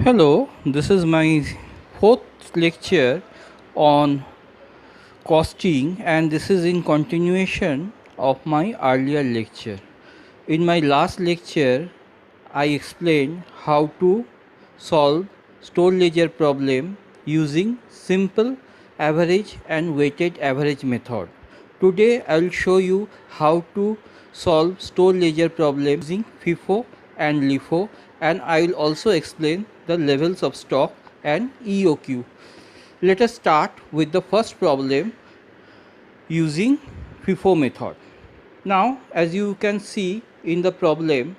Hello, this is my fourth lecture on costing, and this is in continuation of my earlier lecture. In my last lecture, I explained how to solve store ledger problem using simple average and weighted average method. Today I will show you how to solve store ledger problem using FIFO and LIFO, and I will also explain the levels of stock and EOQ. Let us start with the first problem using FIFO method. Now as you can see in the problem,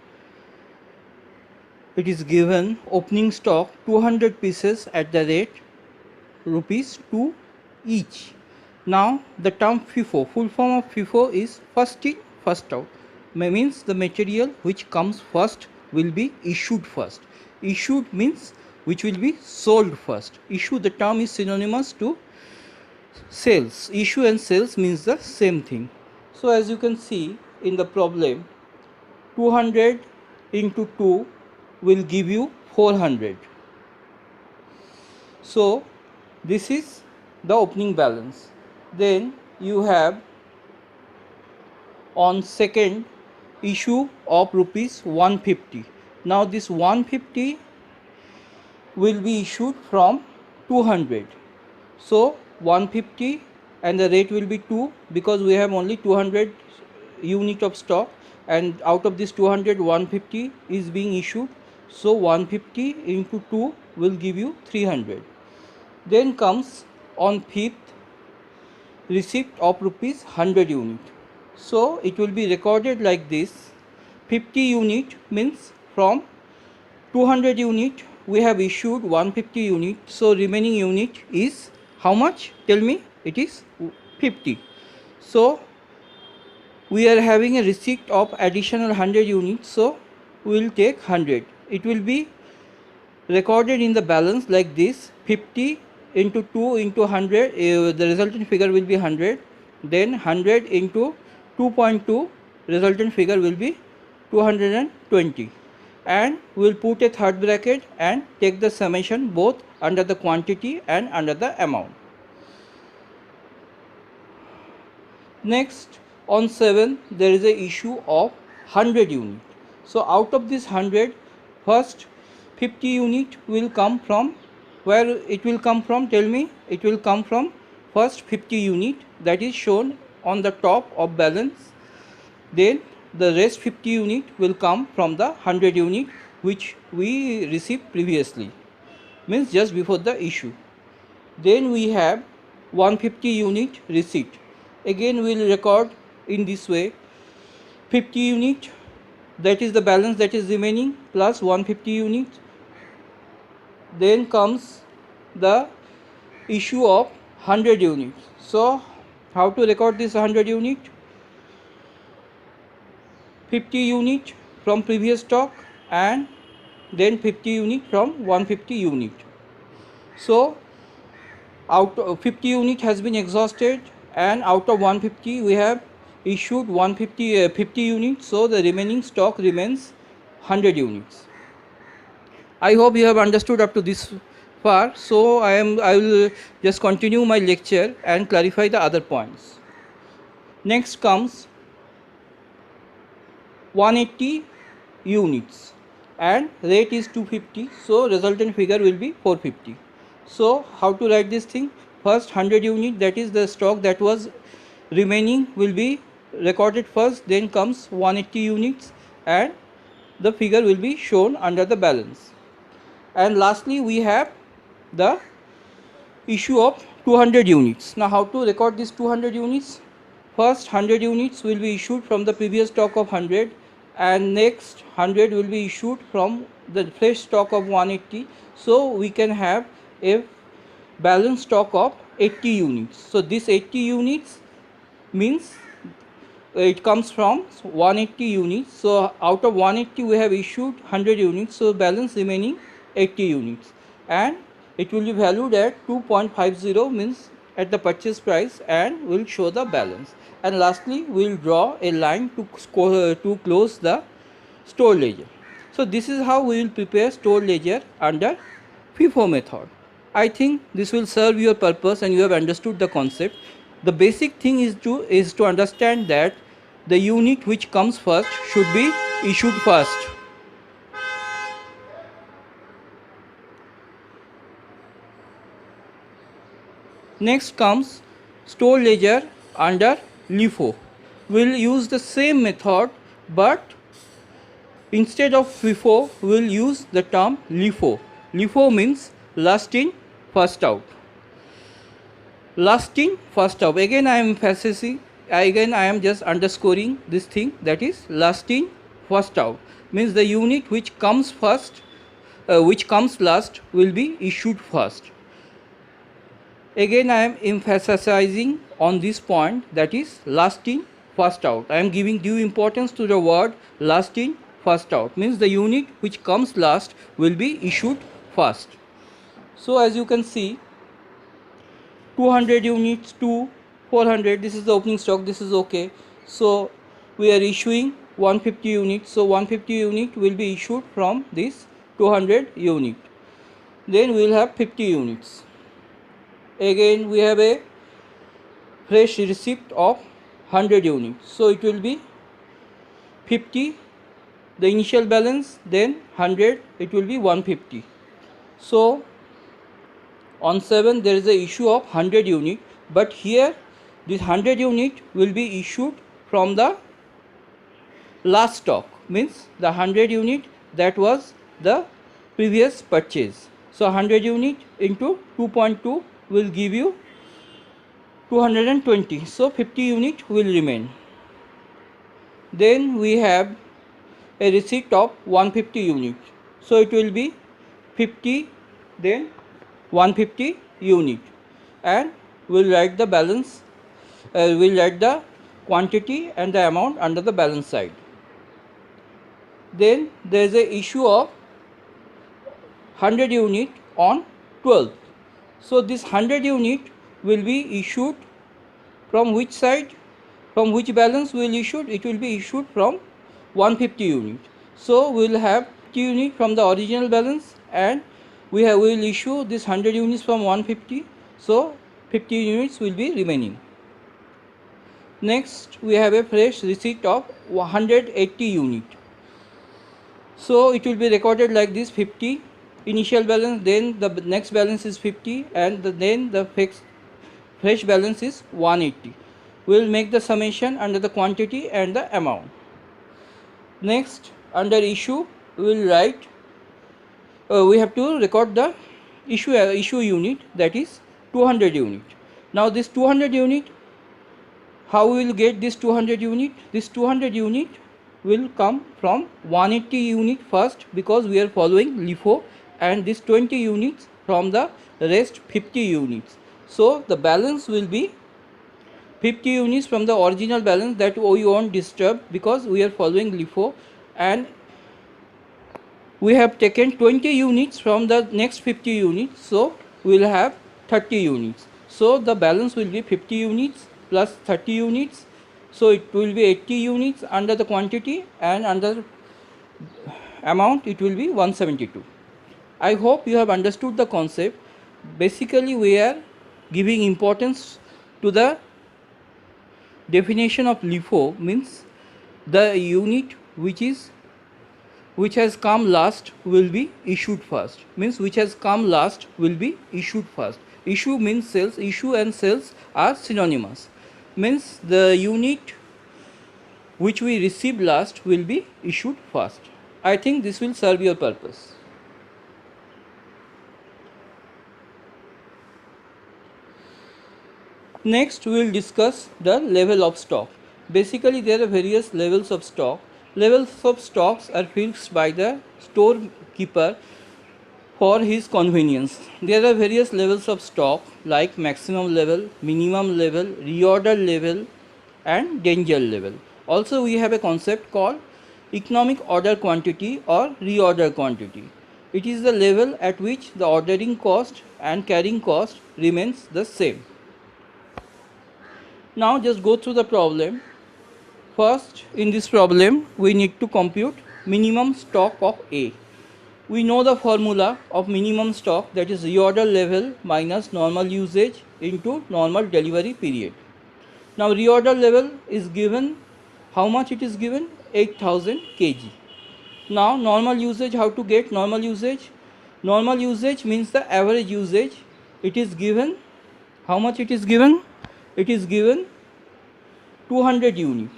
it is given opening stock 200 pieces at the rate rupees 2 each. Now the term FIFO, full form of FIFO is first in first out, means the material which comes first will be issued first. Issued means which will be sold first. Issue, the term is synonymous to sales. Issue and sales means the same thing. So as you can see in the problem, 200 into 2 will give you 400. So this is the opening balance. Then you have on second issue of rupees 150. Now this 150 will be issued from 200. So 150 and the rate will be 2 because we have only 200 unit of stock, and out of this 200 150 is being issued. So 150 into 2 will give you 300. Then comes on fifth receipt of rupees 100 unit. So it will be recorded like this. 50 unit means from 200 unit we have issued 150 unit. So remaining unit is how much? Tell me. It is 50. So we are having a receipt of additional 100 units. So we will take 100. It will be recorded in the balance like this: 50 into 2 into 100, the resultant figure will be 100. Then 100 into 2.2, resultant figure will be 220, and we will put a third bracket and take the summation both under the quantity and under the amount. Next, on 7 there is a issue of 100 unit. So out of this 100, first 50 unit will come from, where it will come from? Tell me. It will come from first 50 unit, that is shown on the top of balance. Then the rest 50 unit will come from the 100 unit which we received previously, means just before the issue. Then we have 150 unit receipt. Again we will record in this way: 50 unit, that is the balance that is remaining, plus 150 units. Then comes the issue of 100 units. So how to record this 100 unit? 50 unit from previous stock and then 50 unit from 150 unit. So out of 50 unit has been exhausted, and out of 150 we have issued 50 units. So the remaining stock remains 100 units. I hope you have understood up to this far. So I will just continue my lecture and clarify the other points. Next comes 180 units and rate is 250. So resultant figure will be 450. So how to write this thing? First 100 unit, that is the stock that was remaining, will be recorded first. Then comes 180 units and the figure will be shown under the balance. And lastly we have the issue of 200 units. Now how to record these 200 units? First 100 units will be issued from the previous stock of 100, and next 100 will be issued from the fresh stock of 180. So we can have a balance stock of 80 units. So this 80 units means it comes from 180 units. So out of 180 we have issued 100 units. So balance remaining 80 units, and it will be valued at 2.50, means at the purchase price, and will show the balance. And lastly we will draw a line to close the store ledger. So this is how we will prepare stored ledger under FIFO method. I think this will serve your purpose and you have understood the concept. The basic thing is to understand that the unit which comes first should be issued first. Next comes stored ledger under LIFO. We will use the same method, but instead of FIFO we will use the term LIFO. LIFO means last in first out. Last in first out. Again I am emphasizing, again I am just underscoring this thing, that is last in first out. Means the unit which comes first, which comes last will be issued first. Again I am emphasizing on this point, that is last in first out. I am giving due importance to the word last in first out. Means the unit which comes last will be issued first. So as you can see, 200 units to 400, this is the opening stock, this is okay. So we are issuing 150 units, so 150 unit will be issued from this 200 unit. Then we will have 50 units. Again we have a fresh receipt of 100 units, so it will be 50 the initial balance, then 100, it will be 150. So on 7 there is a issue of 100 unit, but here this 100 unit will be issued from the last stock, means the 100 unit that was the previous purchase. So 100 unit into 2.2 will give you 220, so 50 unit will remain. Then we have a receipt of 150 unit, so it will be 50 then 150 unit, and we'll write the balance, we'll write the quantity and the amount under the balance side. Then there is a issue of 100 unit on 12th. So this 100 unit will be issued from which side? From which balance will issued? It will be issued from 150 unit. So we will have 50 unit from the original balance, and we will issue this 100 units from 150. So 50 units will be remaining. Next we have a fresh receipt of 180 unit. So it will be recorded like this: 50 initial balance, then the next balance is 50, and then the fresh balance is 180. We will make the summation under the quantity and the amount. Next, under issue we will write, we have to record the issue unit, that is 200 unit. Now this 200 unit, how we will get this 200 unit? This 200 unit will come from 180 unit first, because we are following LIFO, and this 20 units from the rest 50 units. So the balance will be 50 units from the original balance, that we won't disturb because we are following LIFO, and we have taken 20 units from the next 50 units, so we will have 30 units. So the balance will be 50 units plus 30 units, so it will be 80 units under the quantity, and under amount it will be 172. I hope you have understood the concept. Basically we are giving importance to the definition of LIFO, means the unit which has come last will be issued first, means which has come last will be issued first. Issue means sales, issue and sales are synonymous, means the unit which we receive last will be issued first. I think this will serve your purpose. Next we will discuss the level of stock. Basically there are various levels of stock. Levels of stocks are fixed by the storekeeper for his convenience. There are various levels of stock like maximum level, minimum level, reorder level and danger level. Also we have a concept called economic order quantity or reorder quantity. It is the level at which the ordering cost and carrying cost remains the same. Now just go through the problem. First, in this problem we need to compute minimum stock of A. We know the formula of minimum stock, that is reorder level minus normal usage into normal delivery period. Now reorder level is given, how much it is given? 8000 kg. Now normal usage, how to get normal usage? Normal usage means the average usage. It is given, how much it is given? It is given 200 unit.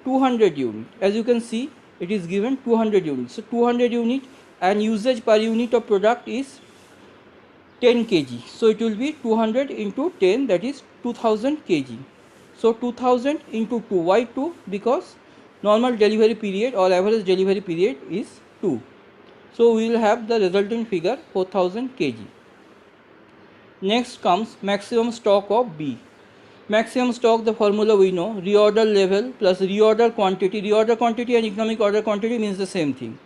200 unit. As you can see, it is given 200 units. So 200 unit, and usage per unit of product is 10 kg. So it will be 200 into 10, that is 2000 kg. So 2000 into 2. Why 2? Because normal delivery period or average delivery period is 2. So we will have the resultant figure 4000 kg. Next comes maximum stock of B. Maximum stock, the formula we know, reorder level plus reorder quantity. Reorder quantity and economic order quantity means the same thing.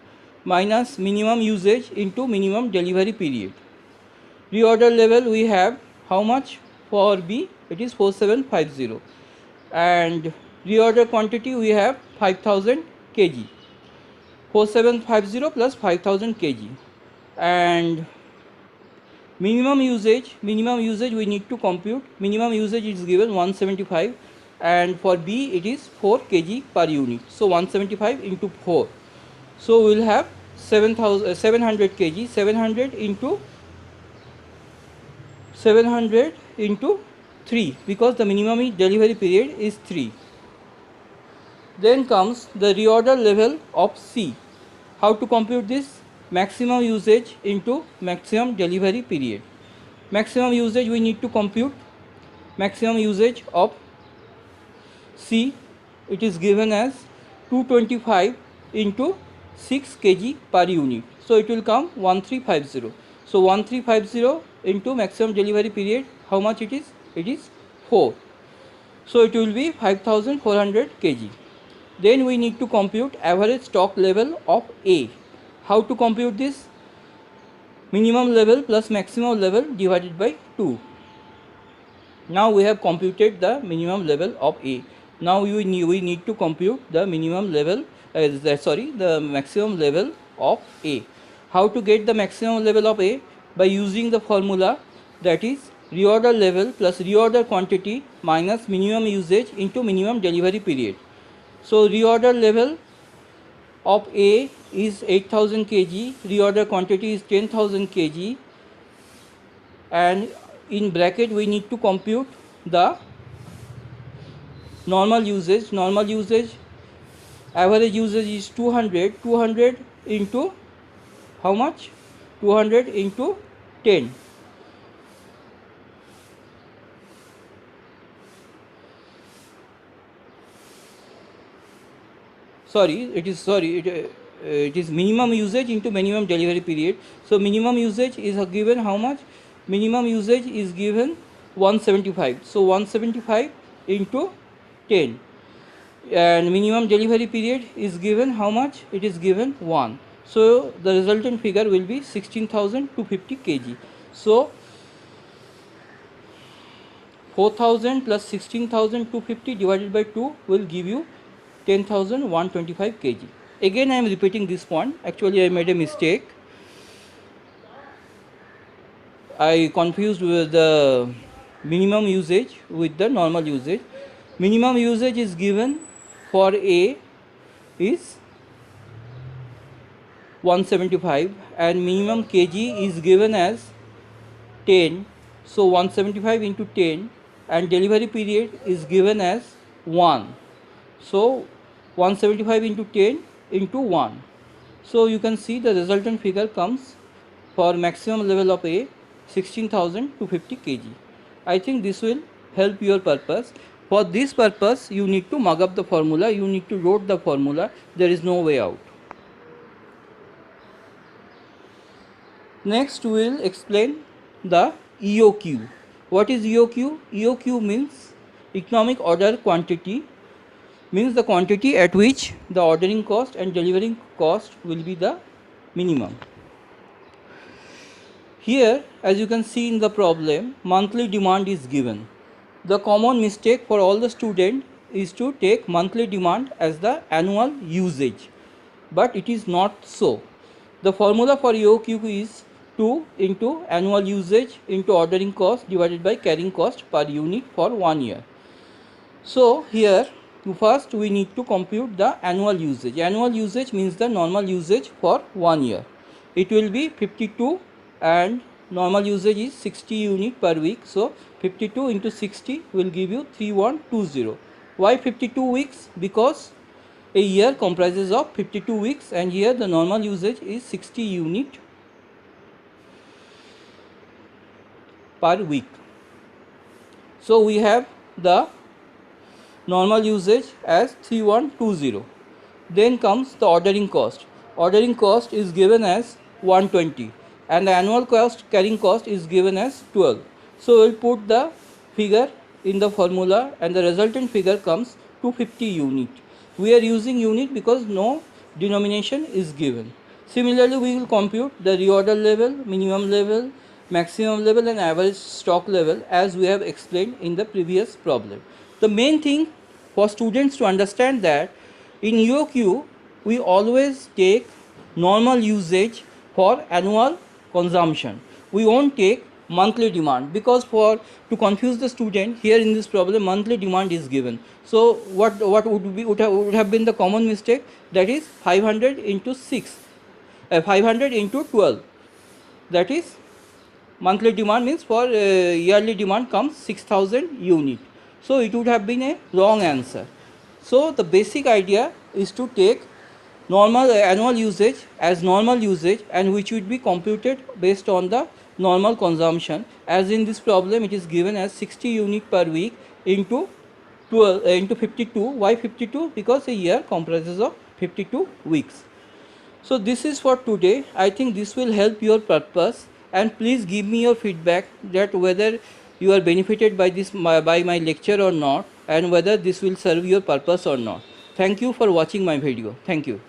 Minus minimum usage into minimum delivery period. Reorder level we have how much for B? It is 4750. And reorder quantity we have 5000 kg. 4750 plus 5000 kg. And minimum usage we need to compute. Minimum usage is given 175, and for B it is 4 kg per unit. So 175 into 4. So we will have 700 kg. 700 into 3, because the minimum delivery period is 3. Then comes the reorder level of C. How to compute this? Maximum usage into maximum delivery period. Maximum usage we need to compute. Maximum usage of C, it is given as 225 into 6 kg per unit. So it will come 1350. So 1350 into maximum delivery period, how much it is? It is 4. So it will be 5400 kg. Then we need to compute average stock level of A. How to compute this? Minimum level plus maximum level divided by 2. Now we have computed the minimum level of A. Now we need to compute the minimum level, the maximum level of A. How to get the maximum level of A? By using the formula, that is reorder level plus reorder quantity minus minimum usage into minimum delivery period. So reorder level of A is 8000 kg, reorder quantity is 10,000 kg, and in bracket we need to compute the normal usage. Normal usage, average usage is 200. 200 into how much? 200 into 10. It is minimum usage into minimum delivery period. So minimum usage is given how much? Minimum usage is given 175. So 175 into 10. And minimum delivery period is given how much? It is given 1. So the resultant figure will be 16,250 kg. So 4000 plus 16,250 divided by 2 will give you 10,125 kg. Again I am repeating this point. Actually I made a mistake. I confused with the minimum usage with the normal usage. Minimum usage is given for A is 175 and minimum kg is given as 10. So 175 into 10, and delivery period is given as 1. So 175 into 10 into 1. So you can see the resultant figure comes for maximum level of A 16,250 kg. I think this will help your purpose. For this purpose you need to mug up the formula, you need to write the formula. There is no way out. Next we will explain the EOQ. What is EOQ? EOQ means economic order quantity, means the quantity at which the ordering cost and delivering cost will be the minimum. Here as you can see in the problem, monthly demand is given. The common mistake for all the students is to take monthly demand as the annual usage. but it is not so. The formula for EOQ is 2 into annual usage into ordering cost divided by carrying cost per unit for 1 year. So here first we need to compute the annual usage. Annual usage means the normal usage for 1 year. It will be 52 and normal usage is 60 unit per week. So 52 into 60 will give you 3120. Why 52 weeks? Because a year comprises of 52 weeks and here the normal usage is 60 unit per week. So we have the normal usage as 3120. Then comes the ordering cost. Ordering cost is given as 120 and the annual cost carrying cost is given as 12. So we'll put the figure in the formula and the resultant figure comes 250 unit. We are using unit because no denomination is given. Similarly, we will compute the reorder level, minimum level, maximum level and average stock level as we have explained in the previous problem. The main thing for students to understand that in EOQ we always take normal usage for annual consumption. We won't take monthly demand because to confuse the student here in this problem monthly demand is given. So what would have been the common mistake, that is 500 into 6 500 into 12, that is monthly demand means for yearly demand comes 6000 unit. So it would have been a wrong answer. So the basic idea is to take normal annual usage as normal usage and which would be computed based on the normal consumption. As in this problem it is given as 60 unit per week into 12 into 52. Why 52? Because a year comprises of 52 weeks. So this is for today. I think this will help your purpose, and please give me your feedback that whether you are benefited by this by my lecture or not and whether this will serve your purpose or not. Thank you for watching my video. Thank you.